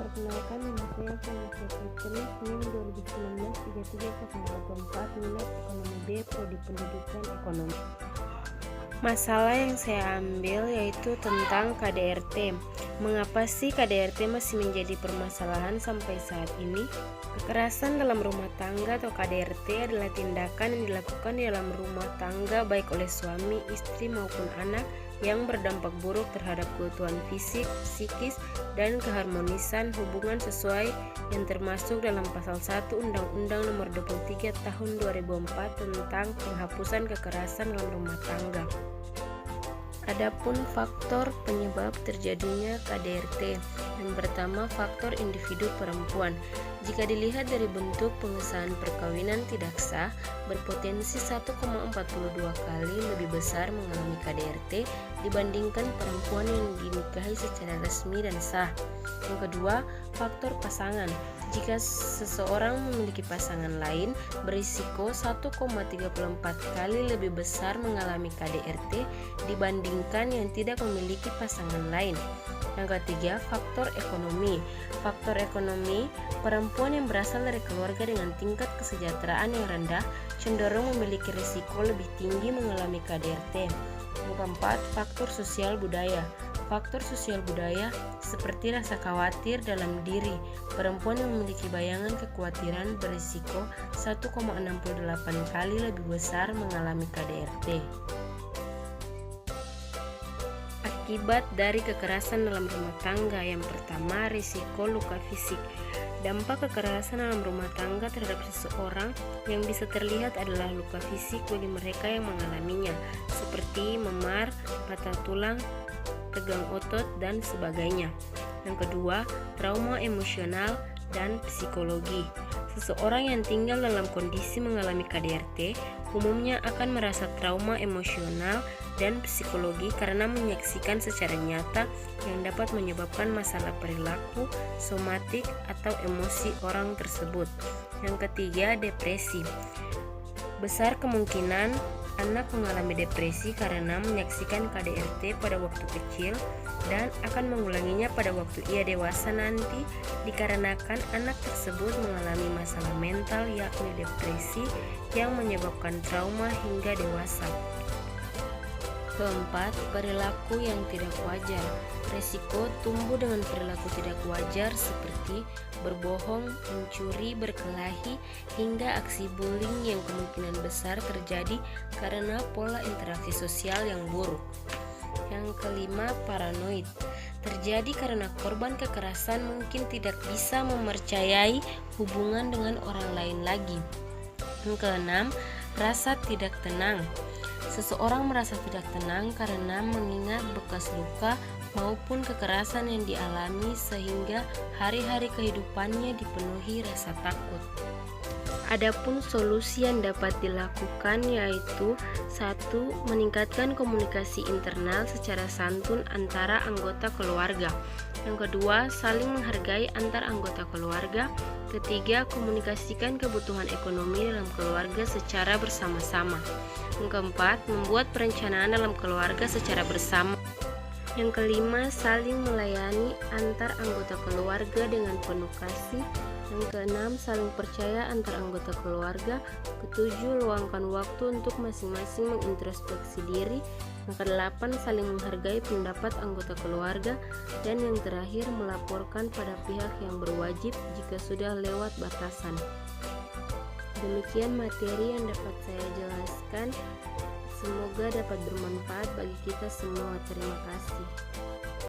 Perkenalkan, nama saya Vanessa Putri, NIM 2019-3304, minat ekonomi B, prodi pendidikan ekonomi. Masalah yang saya ambil yaitu tentang KDRT. Mengapa sih KDRT masih menjadi permasalahan sampai saat ini? Kekerasan dalam rumah tangga atau KDRT adalah tindakan yang dilakukan di dalam rumah tangga baik oleh suami, istri maupun anak yang berdampak buruk terhadap keutuhan fisik, psikis, dan keharmonisan hubungan sesuai yang termasuk dalam pasal 1 Undang-Undang Nomor 23 Tahun 2004 tentang penghapusan kekerasan dalam rumah tangga. Adapun faktor penyebab terjadinya KDRT. Yang pertama, faktor individu perempuan. Jika dilihat dari bentuk pengesahan perkawinan tidak sah, berpotensi 1,42 kali lebih besar mengalami KDRT dibandingkan perempuan yang dinikahi secara resmi dan sah. Yang kedua, faktor pasangan. Jika seseorang memiliki pasangan lain, berisiko 1,34 kali lebih besar mengalami KDRT dibandingkan yang tidak memiliki pasangan lain. Yang ketiga, faktor ekonomi. Faktor ekonomi, perempuan yang berasal dari keluarga dengan tingkat kesejahteraan yang rendah cenderung memiliki risiko lebih tinggi mengalami KDRT. Yang keempat, faktor sosial budaya. Faktor sosial budaya seperti rasa khawatir dalam diri. Perempuan yang memiliki bayangan kekhawatiran berisiko 1,68 kali lebih besar mengalami KDRT. Akibat dari kekerasan dalam rumah tangga. Yang pertama, risiko luka fisik. Dampak kekerasan dalam rumah tangga terhadap seseorang yang bisa terlihat adalah luka fisik bagi mereka yang mengalaminya, seperti memar, patah tulang, tegang otot, dan sebagainya. Yang kedua, trauma emosional dan psikologi. Seseorang yang tinggal dalam kondisi mengalami KDRT umumnya akan merasa trauma emosional dan psikologi karena menyaksikan secara nyata yang dapat menyebabkan masalah perilaku, somatik, atau emosi orang tersebut. Yang ketiga, depresi. Besar kemungkinan anak mengalami depresi karena menyaksikan KDRT pada waktu kecil dan akan mengulanginya pada waktu ia dewasa nanti dikarenakan anak tersebut mengalami masalah mental yakni depresi yang menyebabkan trauma hingga dewasa. Keempat, perilaku yang tidak wajar. Resiko tumbuh dengan perilaku tidak wajar seperti berbohong, mencuri, berkelahi, hingga aksi bullying yang kemungkinan besar terjadi karena pola interaksi sosial yang buruk. Yang kelima, paranoid. Terjadi karena korban kekerasan mungkin tidak bisa mempercayai hubungan dengan orang lain lagi. Yang keenam, rasa tidak tenang. Seseorang merasa tidak tenang karena mengingat bekas luka maupun kekerasan yang dialami sehingga hari-hari kehidupannya dipenuhi rasa takut. Adapun solusi yang dapat dilakukan yaitu 1. Meningkatkan komunikasi internal secara santun antara anggota keluarga. Yang kedua, saling menghargai antar anggota keluarga. Ketiga, komunikasikan kebutuhan ekonomi dalam keluarga secara bersama-sama. Yang keempat, membuat perencanaan dalam keluarga secara bersama. Yang kelima, saling melayani antar anggota keluarga dengan penuh kasih. Yang keenam, saling percaya antar anggota keluarga. Ketujuh, luangkan waktu untuk masing-masing mengintrospeksi diri. Yang kedelapan, saling menghargai pendapat anggota keluarga. Dan yang terakhir, melaporkan pada pihak yang berwajib jika sudah lewat batasan. Demikian materi yang dapat saya jelaskan. Semoga dapat bermanfaat bagi kita semua. Terima kasih.